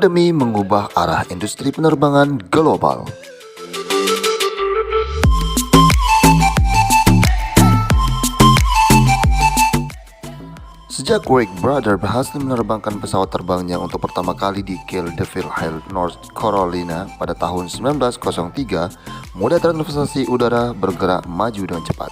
Pandemi mengubah arah industri penerbangan global. Sejak Wright Brothers berhasil menerbangkan pesawat terbangnya untuk pertama kali di Gainesville Hill, North Carolina pada tahun 1903, moda transportasi udara bergerak maju dengan cepat.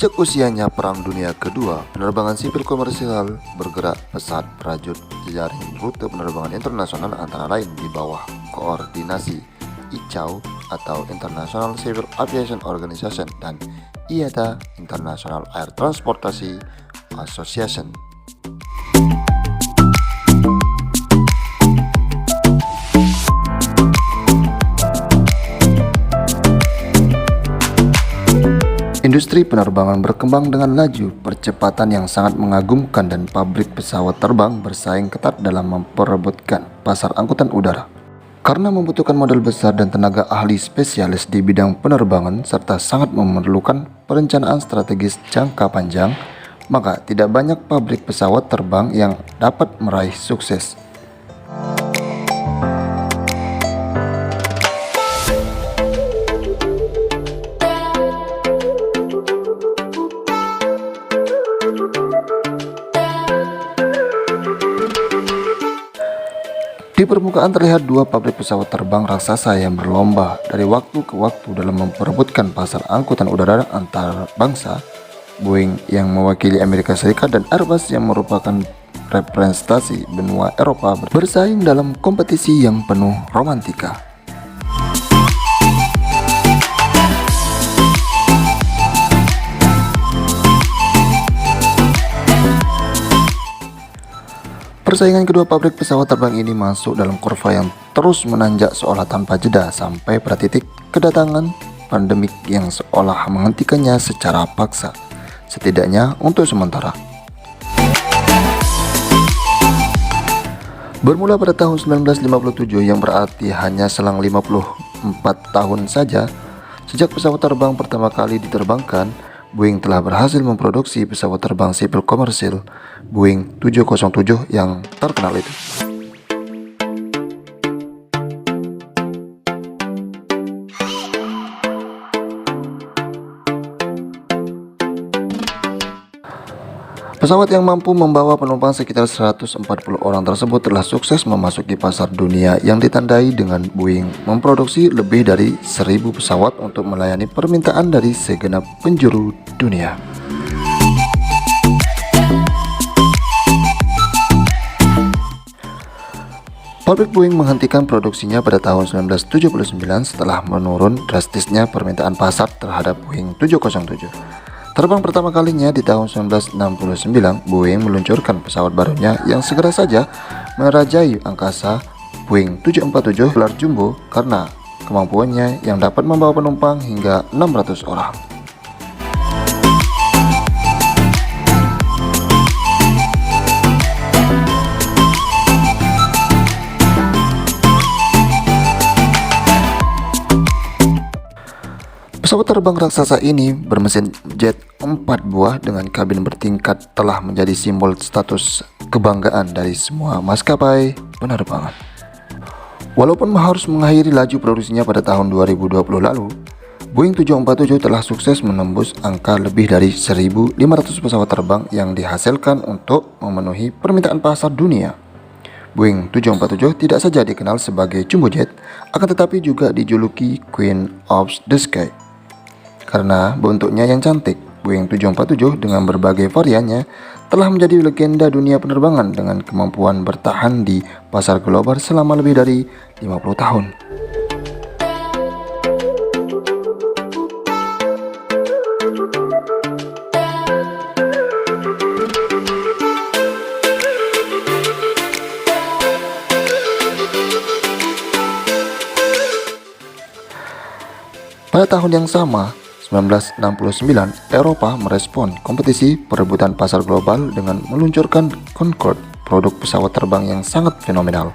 Sejak usianya Perang Dunia Kedua, penerbangan sipil komersial bergerak pesat merajut jejaring rute penerbangan internasional antara lain di bawah koordinasi ICAO atau International Civil Aviation Organization dan IATA International Air Transportation Association. Industri penerbangan berkembang dengan laju, percepatan yang sangat mengagumkan dan pabrik pesawat terbang bersaing ketat dalam memperebutkan pasar angkutan udara. Karena membutuhkan modal besar dan tenaga ahli spesialis di bidang penerbangan serta sangat memerlukan perencanaan strategis jangka panjang, maka tidak banyak pabrik pesawat terbang yang dapat meraih sukses. Di permukaan terlihat dua pabrik pesawat terbang raksasa yang berlomba dari waktu ke waktu dalam memperebutkan pasar angkutan udara antar bangsa. Boeing yang mewakili Amerika Serikat dan Airbus yang merupakan representasi benua Eropa bersaing dalam kompetisi yang penuh romantika. Persaingan kedua pabrik pesawat terbang ini masuk dalam kurva yang terus menanjak seolah tanpa jeda sampai pada titik kedatangan pandemik yang seolah menghentikannya secara paksa, setidaknya untuk sementara. Bermula pada tahun 1957 yang berarti hanya selang 54 tahun saja sejak pesawat terbang pertama kali diterbangkan, Boeing telah berhasil memproduksi pesawat terbang sipil komersil Boeing 707 yang terkenal itu. Pesawat yang mampu membawa penumpang sekitar 140 orang tersebut telah sukses memasuki pasar dunia yang ditandai dengan Boeing memproduksi lebih dari 1.000 pesawat untuk melayani permintaan dari segenap penjuru dunia. Pabrik Boeing menghentikan produksinya pada tahun 1979 setelah menurun drastisnya permintaan pasar terhadap Boeing 707. Terbang pertama kalinya di tahun 1969, Boeing meluncurkan pesawat barunya yang segera saja merajai angkasa. Boeing 747 gelar jumbo karena kemampuannya yang dapat membawa penumpang hingga 600 orang. Pesawat terbang raksasa ini bermesin jet 4 buah dengan kabin bertingkat telah menjadi simbol status kebanggaan dari semua maskapai penerbangan. Walaupun harus mengakhiri laju produksinya pada tahun 2020 lalu, Boeing 747 telah sukses menembus angka lebih dari 1.500 pesawat terbang yang dihasilkan untuk memenuhi permintaan pasar dunia. Boeing 747 tidak saja dikenal sebagai jumbo jet, akan tetapi juga dijuluki Queen of the Sky. Karena bentuknya yang cantik, Boeing 747 dengan berbagai variannya telah menjadi legenda dunia penerbangan dengan kemampuan bertahan di pasar global selama lebih dari 50 tahun. Pada tahun yang sama, 1969, Eropa merespon kompetisi perebutan pasar global dengan meluncurkan Concorde, produk pesawat terbang yang sangat fenomenal.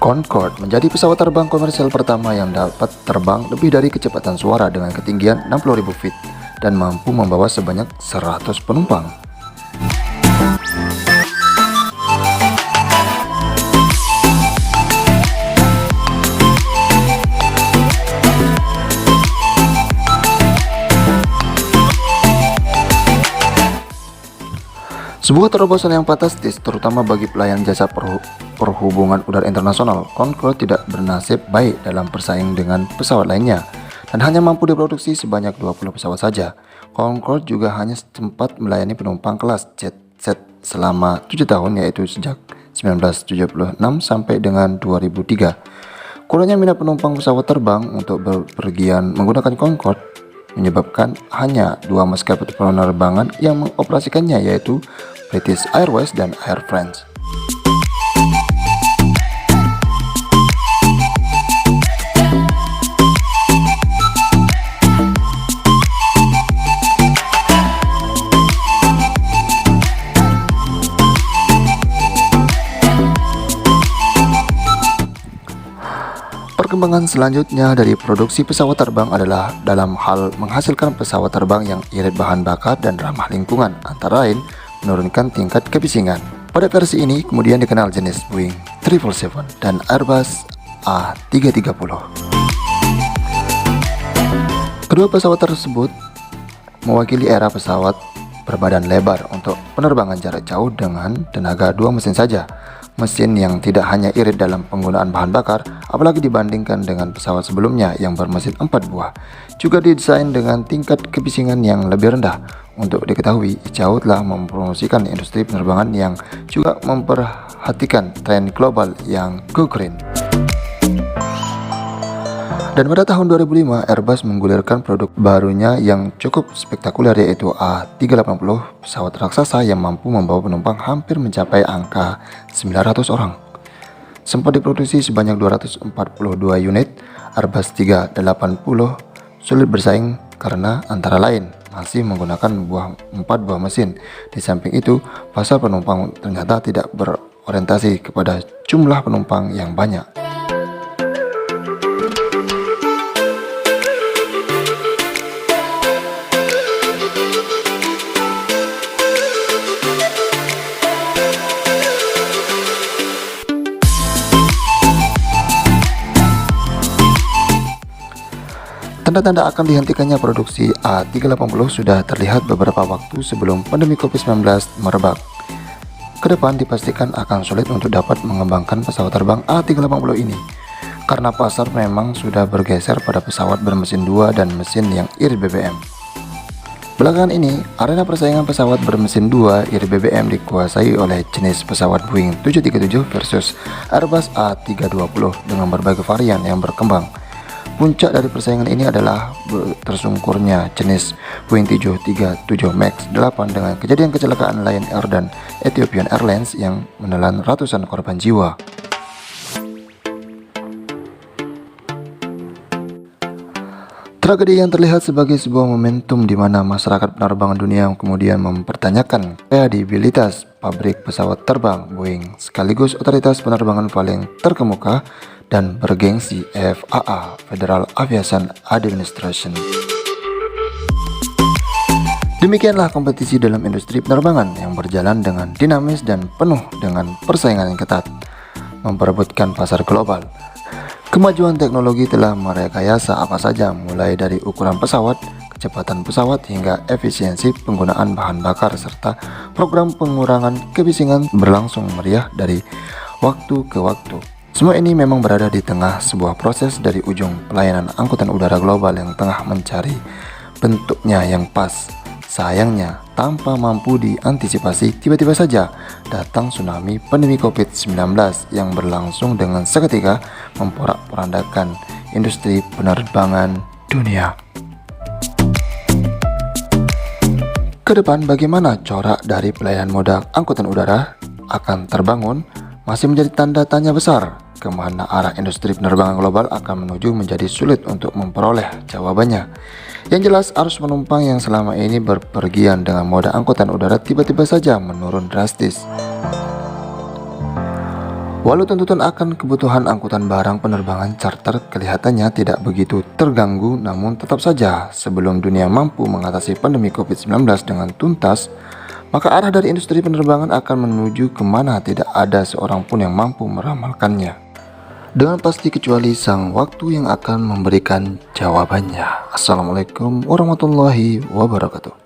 Concorde menjadi pesawat terbang komersial pertama yang dapat terbang lebih dari kecepatan suara dengan ketinggian 60.000 feet dan mampu membawa sebanyak 100 penumpang. Sebuah terobosan yang fantastis, terutama bagi pelayan jasa perhubungan udara internasional. Concorde tidak bernasib baik dalam bersaing dengan pesawat lainnya dan hanya mampu diproduksi sebanyak 20 pesawat saja. Concorde juga hanya sempat melayani penumpang kelas jet set selama 7 tahun, yaitu sejak 1976 sampai dengan 2003. Kurangnya minat penumpang pesawat terbang untuk bepergian menggunakan Concorde menyebabkan hanya 2 maskapai penerbangan yang mengoperasikannya, yaitu British Airways dan Air France. Perkembangan selanjutnya dari produksi pesawat terbang adalah dalam hal menghasilkan pesawat terbang yang irit bahan bakar dan ramah lingkungan, antara lain menurunkan tingkat kebisingan. Pada versi ini kemudian dikenal jenis Boeing 777 dan Airbus A330. Kedua pesawat tersebut mewakili era pesawat berbadan lebar untuk penerbangan jarak jauh dengan tenaga 2 mesin saja. Mesin yang tidak hanya irit dalam penggunaan bahan bakar, apalagi dibandingkan dengan pesawat sebelumnya yang bermesin 4 buah. Juga didesain dengan tingkat kebisingan yang lebih rendah. Untuk diketahui, ICAO telah mempromosikan industri penerbangan yang juga memperhatikan tren global yang go green. Dan pada tahun 2005, Airbus menggulirkan produk barunya yang cukup spektakuler, yaitu A380, pesawat raksasa yang mampu membawa penumpang hampir mencapai angka 900 orang. Sempat diproduksi sebanyak 242 unit, Airbus 380 sulit bersaing karena antara lain masih menggunakan 4 buah mesin. Di samping itu, pasar penumpang ternyata tidak berorientasi kepada jumlah penumpang yang banyak. Tanda-tanda akan dihentikannya produksi A380 sudah terlihat beberapa waktu sebelum pandemi COVID-19 merebak. Kedepan dipastikan akan sulit untuk dapat mengembangkan pesawat terbang A380 ini, karena pasar memang sudah bergeser pada pesawat bermesin 2 dan mesin yang irit BBM. Belakangan ini, arena persaingan pesawat bermesin 2 irit BBM dikuasai oleh jenis pesawat Boeing 737 versus Airbus A320 dengan berbagai varian yang berkembang. Puncak dari persaingan ini adalah tersungkurnya jenis Boeing 737 MAX 8 dengan kejadian kecelakaan Lion Air dan Ethiopian Airlines yang menelan ratusan korban jiwa. Tragedi yang terlihat sebagai sebuah momentum di mana masyarakat penerbangan dunia kemudian mempertanyakan kredibilitas pabrik pesawat terbang Boeing sekaligus otoritas penerbangan paling terkemuka dan bergengsi FAA (Federal Aviation Administration). Demikianlah kompetisi dalam industri penerbangan yang berjalan dengan dinamis dan penuh dengan persaingan yang ketat, memperebutkan pasar global. Kemajuan teknologi telah merekayasa apa saja, mulai dari ukuran pesawat, kecepatan pesawat, hingga efisiensi penggunaan bahan bakar, serta program pengurangan kebisingan berlangsung meriah dari waktu ke waktu. Semua ini memang berada di tengah sebuah proses dari ujung pelayanan angkutan udara global yang tengah mencari bentuknya yang pas. Sayangnya, tanpa mampu diantisipasi, tiba-tiba saja datang tsunami pandemi COVID-19 yang berlangsung dengan seketika memporak-porandakan industri penerbangan dunia. Kedepan, bagaimana corak dari pelayanan moda angkutan udara akan terbangun masih menjadi tanda tanya besar. Kemana arah industri penerbangan global akan menuju menjadi sulit untuk memperoleh jawabannya. Yang jelas, arus penumpang yang selama ini berpergian dengan moda angkutan udara tiba-tiba saja menurun drastis. Walau tuntutan akan kebutuhan angkutan barang penerbangan charter kelihatannya tidak begitu terganggu, namun tetap saja sebelum dunia mampu mengatasi pandemi COVID-19 dengan tuntas, maka arah dari industri penerbangan akan menuju kemana tidak ada seorang pun yang mampu meramalkannya dengan pasti kecuali sang waktu yang akan memberikan jawabannya. Assalamualaikum warahmatullahi wabarakatuh.